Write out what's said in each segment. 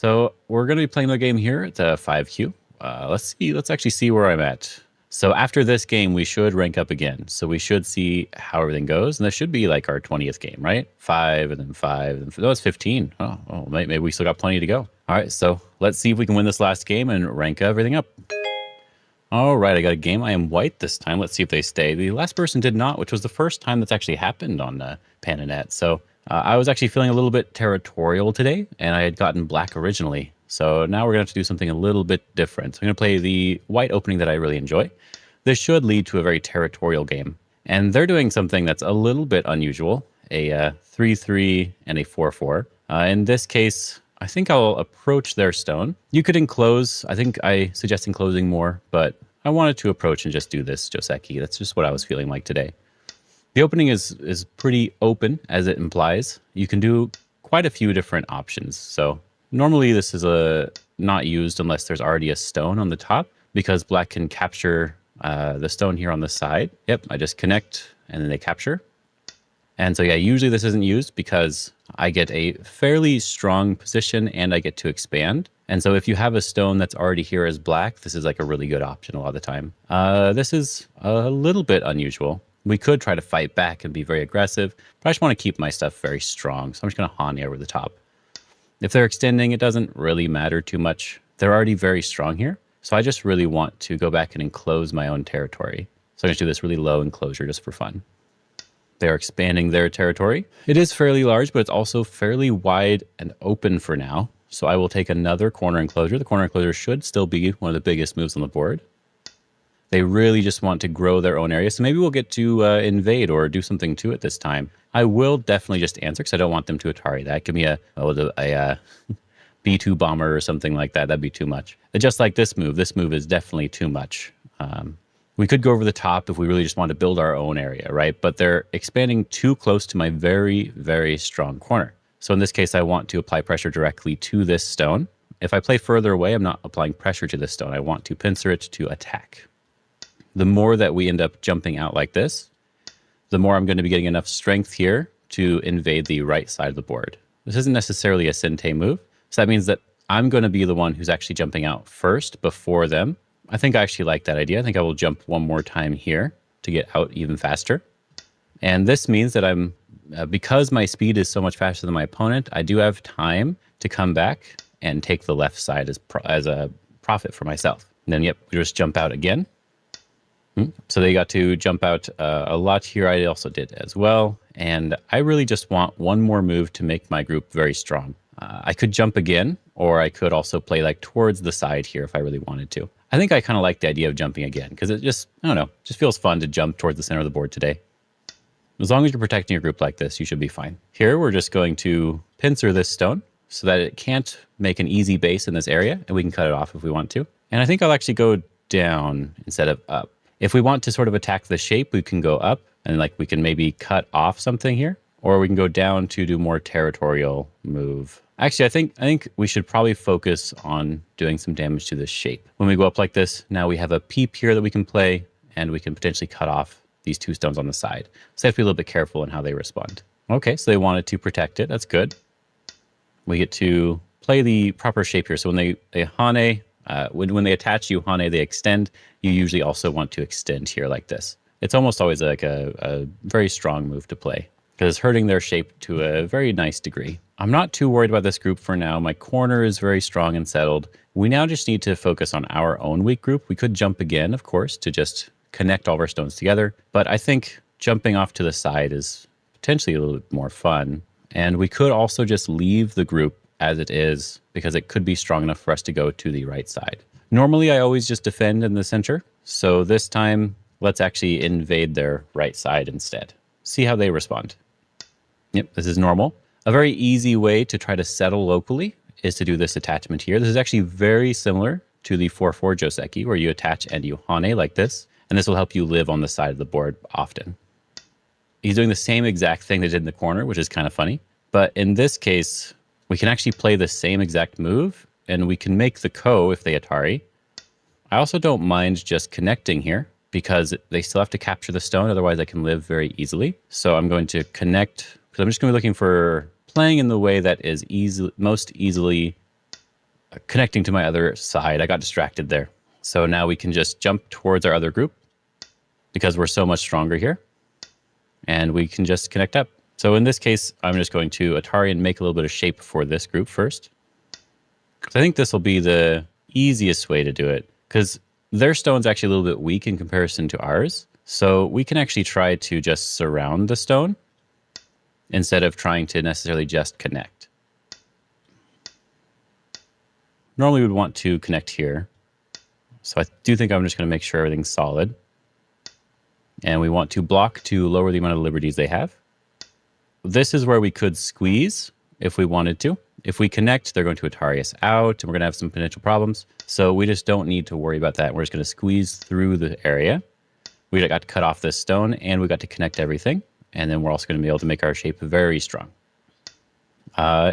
So we're going to be playing the game here at 5Q. Let's actually see where I'm at. So after this game, we should rank up again. So we should see how everything goes. And this should be like our 20th game, right? 5 and then 5. And no, it's 15. Oh, maybe we still got plenty to go. All right, so let's see if we can win this last game and rank everything up. All right, I got a game. I am white this time. Let's see if they stay. The last person did not, which was the first time that's actually happened on Pandanet. So I was actually feeling a little bit territorial today, and I had gotten black originally. So now we're going to have to do something a little bit different. So I'm going to play the white opening that I really enjoy. This should lead to a very territorial game. And they're doing something that's a little bit unusual, a 3-3 and a 4-4. In this case, I think I'll approach their stone. You could enclose. I think I suggest enclosing more, but I wanted to approach and just do this Joseki. That's just what I was feeling like today. The opening is pretty open, as it implies. You can do quite a few different options. So normally this is not used unless there's already a stone on the top, because black can capture the stone here on the side. Yep, I just connect and then they capture. And so yeah, usually this isn't used because I get a fairly strong position and I get to expand. And so if you have a stone that's already here as black, this is like a really good option a lot of the time. This is a little bit unusual. We could try to fight back and be very aggressive, but I just want to keep my stuff very strong. So I'm just going to Hane over the top. If they're extending, it doesn't really matter too much. They're already very strong here. So I just really want to go back and enclose my own territory. So I'm going to do this really low enclosure just for fun. They're expanding their territory. It is fairly large, but it's also fairly wide and open for now. So I will take another corner enclosure. The corner enclosure should still be one of the biggest moves on the board. They really just want to grow their own area. So maybe we'll get to invade or do something to it this time. I will definitely just answer because I don't want them to Atari that. Give me a B2 bomber or something like that. That'd be too much. Just like this move is definitely too much. We could go over the top if we really just want to build our own area, right? But they're expanding too close to my very, very strong corner. So in this case, I want to apply pressure directly to this stone. If I play further away, I'm not applying pressure to this stone. I want to pincer it to attack. The more that we end up jumping out like this, the more I'm going to be getting enough strength here to invade the right side of the board. This isn't necessarily a Sente move. So that means that I'm going to be the one who's actually jumping out first before them. I think I actually like that idea. I think I will jump one more time here to get out even faster. And this means that I'm, because my speed is so much faster than my opponent, I do have time to come back and take the left side as a profit for myself. And then, yep, we just jump out again. So they got to jump out a lot here. I also did as well. And I really just want one more move to make my group very strong. I could jump again, or I could also play like towards the side here if I really wanted to. I think I kind of like the idea of jumping again because it just, I don't know, just feels fun to jump towards the center of the board today. As long as you're protecting your group like this, you should be fine. Here, we're just going to pincer this stone so that it can't make an easy base in this area, and we can cut it off if we want to. And I think I'll actually go down instead of up. If we want to sort of attack the shape, we can go up and like we can maybe cut off something here, or we can go down to do more territorial move. Actually, I think we should probably focus on doing some damage to this shape. When we go up like this, now we have a peep here that we can play, and we can potentially cut off these two stones on the side. So I have to be a little bit careful in how they respond. Okay, so they wanted to protect it. That's good. We get to play the proper shape here. So when they Hane, when they attach you Hane, they extend. You usually also want to extend here like this. It's almost always like a very strong move to play because it's hurting their shape to a very nice degree. I'm not too worried about this group for now. My corner is very strong and settled. We now just need to focus on our own weak group. We could jump again, of course, to just connect all of our stones together. But I think jumping off to the side is potentially a little bit more fun. And we could also just leave the group as it is because it could be strong enough for us to go to the right side. Normally, I always just defend in the center. So this time, let's actually invade their right side instead. See how they respond. Yep, this is normal. A very easy way to try to settle locally is to do this attachment here. This is actually very similar to the 4-4 Joseki, where you attach and you Hane like this, and this will help you live on the side of the board often. He's doing the same exact thing they did in the corner, which is kind of funny. But in this case, we can actually play the same exact move, and we can make the ko if they Atari. I also don't mind just connecting here, because they still have to capture the stone, otherwise I can live very easily. So I'm going to connect, because I'm just going to be looking for playing in the way that is most easily connecting to my other side. I got distracted there. So now we can just jump towards our other group because we're so much stronger here. And we can just connect up. So in this case, I'm just going to Atari and make a little bit of shape for this group first. Because I think this will be the easiest way to do it. Because their stone's actually a little bit weak in comparison to ours. So we can actually try to just surround the stone instead of trying to necessarily just connect. Normally we'd want to connect here. So I do think I'm just going to make sure everything's solid. And we want to block to lower the amount of liberties they have. This is where we could squeeze if we wanted to. If we connect, they're going to Atari us out, and we're going to have some potential problems. So we just don't need to worry about that. We're just going to squeeze through the area. We got to cut off this stone, and we got to connect everything. And then we're also going to be able to make our shape very strong.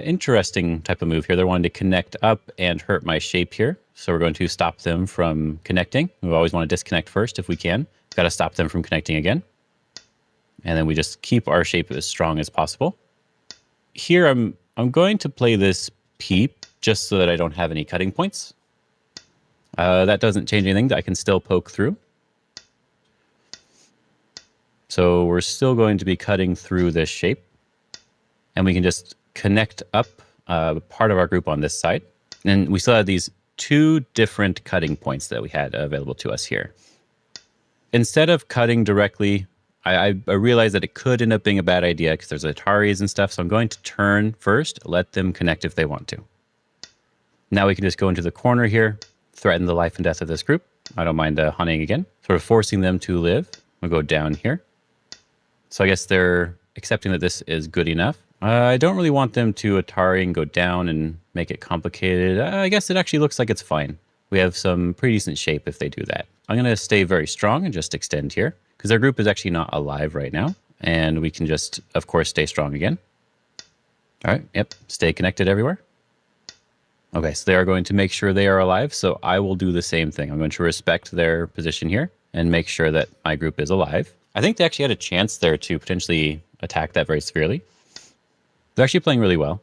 Interesting type of move here. They're wanting to connect up and hurt my shape here. So we're going to stop them from connecting. We always want to disconnect first if we can. Got to stop them from connecting again. And then we just keep our shape as strong as possible. Here I'm going to play this peep just so that I don't have any cutting points. That doesn't change anything. I can still poke through. So we're still going to be cutting through this shape. And we can just connect up part of our group on this side. And we still have these two different cutting points that we had available to us here. Instead of cutting directly, I realized that it could end up being a bad idea because there's Ataris and stuff. So I'm going to turn first, let them connect if they want to. Now we can just go into the corner here, threaten the life and death of this group. I don't mind hunting again, sort of forcing them to live. We'll go down here. So I guess they're accepting that this is good enough. I don't really want them to Atari and go down and make it complicated. I guess it actually looks like it's fine. We have some pretty decent shape if they do that. I'm going to stay very strong and just extend here because our group is actually not alive right now. And we can just, of course, stay strong again. All right. Yep. Stay connected everywhere. Okay. So they are going to make sure they are alive. So I will do the same thing. I'm going to respect their position here and make sure that my group is alive. I think they actually had a chance there to potentially attack that very severely. They're actually playing really well.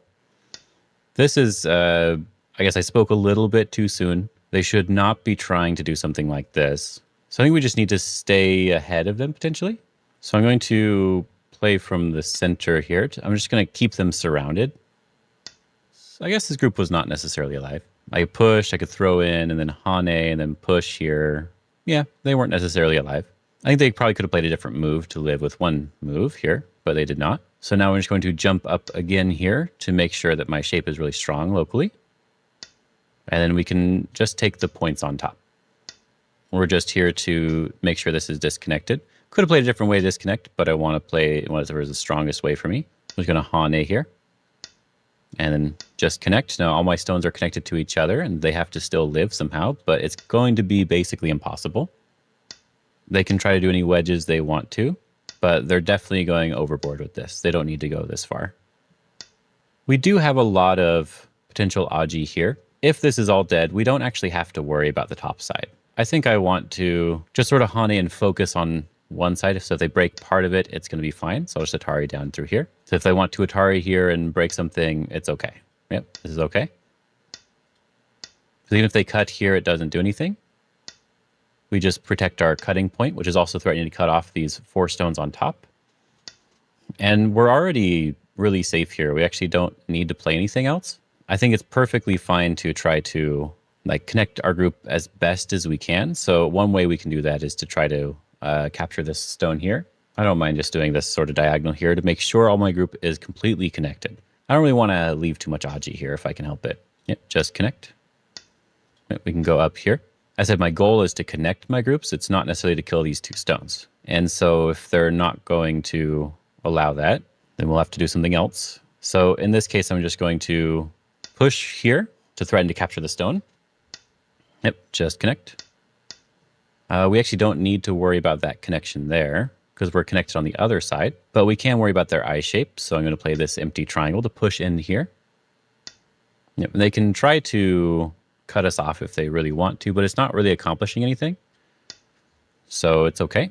This is, I guess I spoke a little bit too soon. They should not be trying to do something like this. So I think we just need to stay ahead of them potentially. So I'm going to play from the center here. I'm just going to keep them surrounded. So I guess this group was not necessarily alive. I could push, I could throw in, and then Hane, and then push here. Yeah, they weren't necessarily alive. I think they probably could have played a different move to live with one move here, but they did not. So now we're just going to jump up again here to make sure that my shape is really strong locally. And then we can just take the points on top. We're just here to make sure this is disconnected. Could have played a different way to disconnect, but I want to play whatever is the strongest way for me. I'm just going to Hane here. And then just connect. Now all my stones are connected to each other and they have to still live somehow, but it's going to be basically impossible. They can try to do any wedges they want to, but they're definitely going overboard with this. They don't need to go this far. We do have a lot of potential Aji here. If this is all dead, we don't actually have to worry about the top side. I think I want to just sort of Hane and focus on one side. So if they break part of it, it's going to be fine. So I'll just Atari down through here. So if they want to Atari here and break something, it's okay. Yep, this is okay. So even if they cut here, it doesn't do anything. We just protect our cutting point, which is also threatening to cut off these 4 stones on top. And we're already really safe here. We actually don't need to play anything else. I think it's perfectly fine to try to connect our group as best as we can. So one way we can do that is to try to capture this stone here. I don't mind just doing this sort of diagonal here to make sure all my group is completely connected. I don't really want to leave too much Aji here if I can help it. Yep, just connect. Yep, we can go up here. I said my goal is to connect my groups. It's not necessarily to kill these 2 stones. And so if they're not going to allow that, then we'll have to do something else. So in this case, I'm just going to push here to threaten to capture the stone. Yep, just connect. We actually don't need to worry about that connection there because we're connected on the other side, but we can worry about their eye shape. So I'm going to play this empty triangle to push in here. Yep, and they can try to cut us off if they really want to, but it's not really accomplishing anything. So it's okay.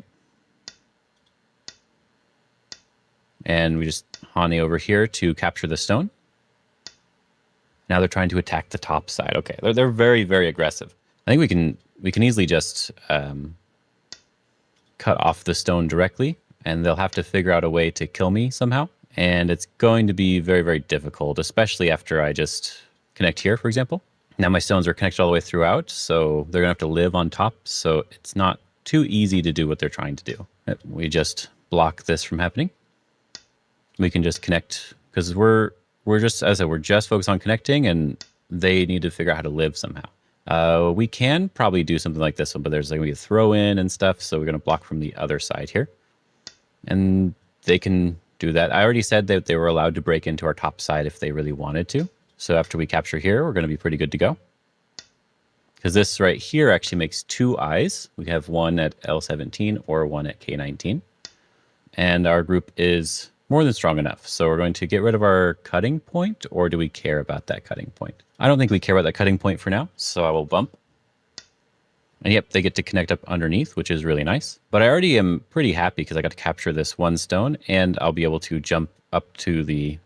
And we just Hane over here to capture the stone. Now they're trying to attack the top side. Okay, they're very, very aggressive. I think we can easily just cut off the stone directly, and they'll have to figure out a way to kill me somehow. And it's going to be very, very difficult, especially after I just connect here, for example. Now my stones are connected all the way throughout, so they're gonna have to live on top. So it's not too easy to do what they're trying to do. We just block this from happening. We can just connect, because we're just, as I said, we're just focused on connecting, and they need to figure out how to live somehow. We can probably do something like this one, but there's like we throw in and stuff, so we're gonna block from the other side here. And they can do that. I already said that they were allowed to break into our top side if they really wanted to. So after we capture here, we're going to be pretty good to go. Because this right here actually makes two eyes. We have one at L17 or one at K19. And our group is more than strong enough. So we're going to get rid of our cutting point, or do we care about that cutting point? I don't think we care about that cutting point for now, so I will bump. And yep, they get to connect up underneath, which is really nice. But I already am pretty happy because I got to capture this one stone, and I'll be able to jump up to the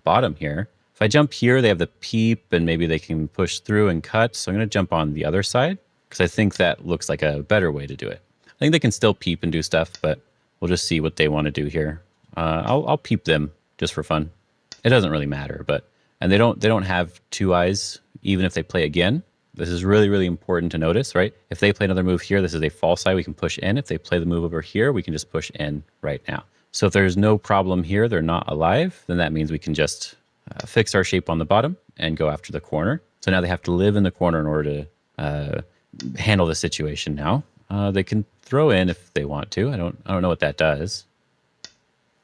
bottom here. If I jump here, they have the peep, and maybe they can push through and cut. So I'm going to jump on the other side because I think that looks like a better way to do it. I think they can still peep and do stuff, but we'll just see what they want to do here. I'll peep them just for fun. It doesn't really matter, and they don't have two eyes even if they play again. This is really, really important to notice, right? If they play another move here, this is a false eye, we can push in. If they play the move over here, we can just push in right now. So if there's no problem here, they're not alive, then that means we can just fix our shape on the bottom and go after the corner. So now they have to live in the corner in order to handle the situation now. They can throw in if they want to. I don't know what that does.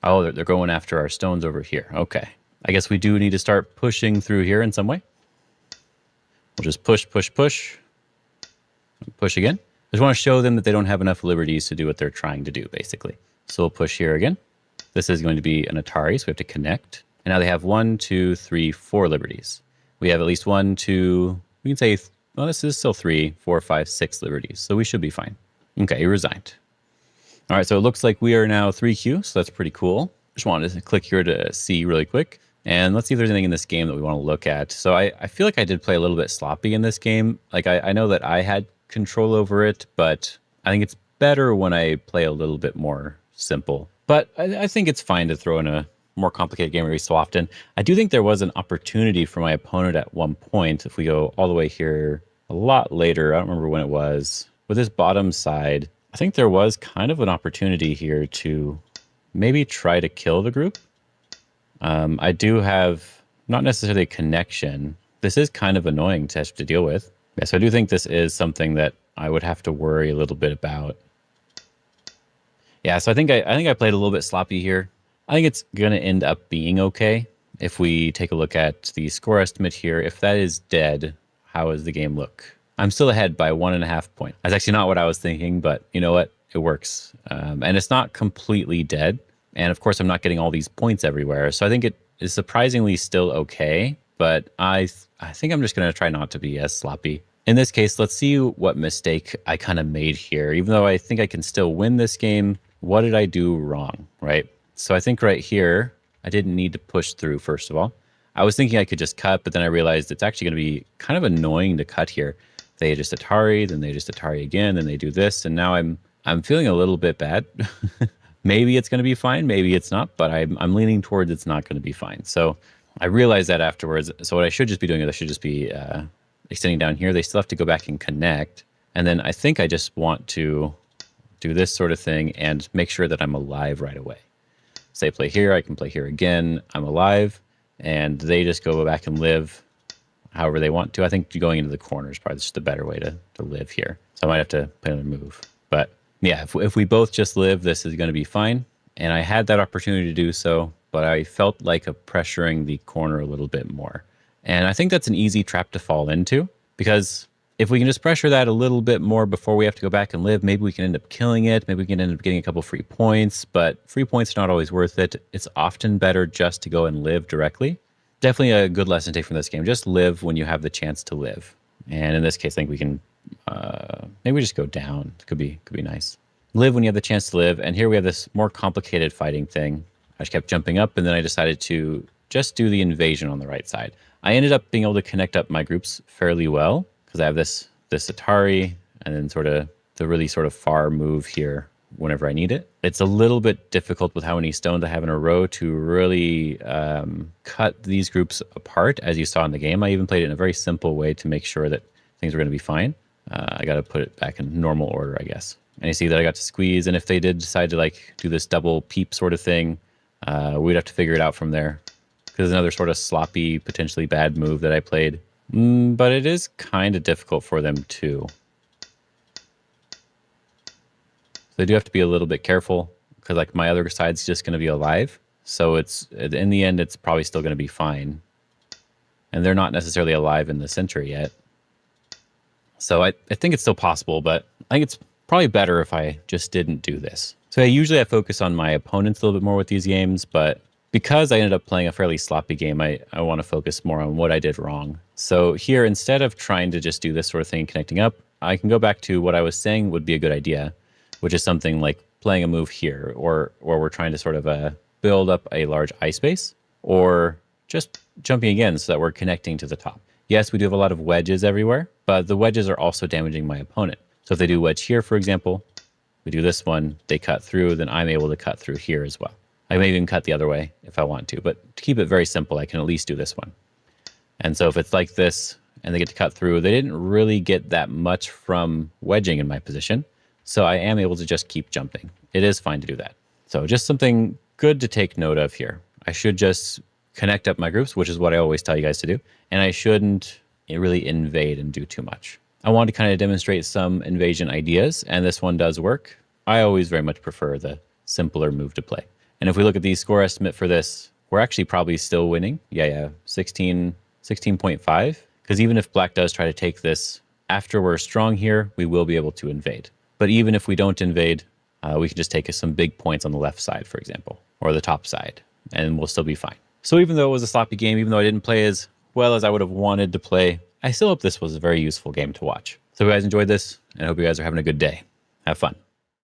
Oh, they're going after our stones over here. Okay. I guess we do need to start pushing through here in some way. We'll just push, push, push. Push again. I just want to show them that they don't have enough liberties to do what they're trying to do, basically. So we'll push here again. This is going to be an Atari, so we have to connect. And now they have 1, 2, 3, 4 liberties. We have at least 1, 2, we can say, well, this is still 3, 4, 5, 6 liberties. So we should be fine. Okay, he resigned. All right, so it looks like we are now 3Q, so that's pretty cool. Just wanted to click here to see really quick. And let's see if there's anything in this game that we want to look at. So I feel like I did play a little bit sloppy in this game. Like I know that I had control over it, but I think it's better when I play a little bit more simple. But I think it's fine to throw in a more complicated game every so often. I do think there was an opportunity for my opponent at one point. If we go all the way here a lot later, I don't remember when it was, with this bottom side, I think there was kind of an opportunity here to maybe try to kill the group. I do have not necessarily a connection. This is kind of annoying to have to deal with. Yeah, so I do think this is something that I would have to worry a little bit about. Yeah, so I think I played a little bit sloppy here. I think it's going to end up being okay. If we take a look at the score estimate here, if that is dead, how does the game look? I'm still ahead by 1.5 points. That's actually not what I was thinking, but you know what? It works. And it's not completely dead. And of course, I'm not getting all these points everywhere. So I think it is surprisingly still okay. But I think I'm just going to try not to be as sloppy. In this case, let's see what mistake I kind of made here. Even though I think I can still win this game, what did I do wrong, right? So I think right here, I didn't need to push through, first of all. I was thinking I could just cut, but then I realized it's actually going to be kind of annoying to cut here. They just Atari, then they just Atari again, then they do this, and now I'm feeling a little bit bad. Maybe it's going to be fine, maybe it's not, but I'm leaning towards it's not going to be fine. So I realized that afterwards. So what I should just be doing is I should just be extending down here. They still have to go back and connect. And then I think I just want to do this sort of thing and make sure that I'm alive right away. Say play here, I can play here again. I'm alive, and they just go back and live however they want to. I think going into the corner is probably just the better way to live here. So I might have to play another move. But yeah, if we both just live, this is going to be fine. And I had that opportunity to do so, but I felt like pressuring the corner a little bit more. And I think that's an easy trap to fall into, because if we can just pressure that a little bit more before we have to go back and live, maybe we can end up killing it. Maybe we can end up getting a couple free points, but free points are not always worth it. It's often better just to go and live directly. Definitely a good lesson to take from this game. Just live when you have the chance to live. And in this case, I think we can maybe just go down. It could be nice. Live when you have the chance to live. And here we have this more complicated fighting thing. I just kept jumping up, and then I decided to just do the invasion on the right side. I ended up being able to connect up my groups fairly well because I have this Atari and then sort of the really sort of far move here whenever I need it. It's a little bit difficult with how many stones I have in a row to really cut these groups apart, as you saw in the game. I even played it in a very simple way to make sure that things were going to be fine. I got to put it back in normal order, I guess. And you see that I got to squeeze, and if they did decide to like do this double peep sort of thing, we'd have to figure it out from there. Because another sort of sloppy, potentially bad move that I played. But it is kind of difficult for them too. So they do have to be a little bit careful because like my other side's just going to be alive. So it's in the end, it's probably still going to be fine. And they're not necessarily alive in the center yet. So I think it's still possible, but I think it's probably better if I just didn't do this. So usually I focus on my opponents a little bit more with these games, but because I ended up playing a fairly sloppy game, I want to focus more on what I did wrong. So here, instead of trying to just do this sort of thing, connecting up, I can go back to what I was saying would be a good idea, which is something like playing a move here, or we're trying to sort of build up a large ice base, or just jumping again so that we're connecting to the top. Yes, we do have a lot of wedges everywhere, but the wedges are also damaging my opponent. So if they do wedge here, for example, we do this one, they cut through, then I'm able to cut through here as well. I may even cut the other way if I want to, but to keep it very simple, I can at least do this one. And so if it's like this and they get to cut through, they didn't really get that much from wedging in my position. So I am able to just keep jumping. It is fine to do that. So just something good to take note of here. I should just connect up my groups, which is what I always tell you guys to do. And I shouldn't really invade and do too much. I want to kind of demonstrate some invasion ideas, and this one does work. I always very much prefer the simpler move to play. And if we look at the score estimate for this, we're actually probably still winning. Yeah, 16.5. Because even if black does try to take this, after we're strong here, we will be able to invade. But even if we don't invade, we can just take some big points on the left side, for example, or the top side, and we'll still be fine. So even though it was a sloppy game, even though I didn't play as well as I would have wanted to play, I still hope this was a very useful game to watch. So if you guys enjoyed this, and I hope you guys are having a good day. Have fun.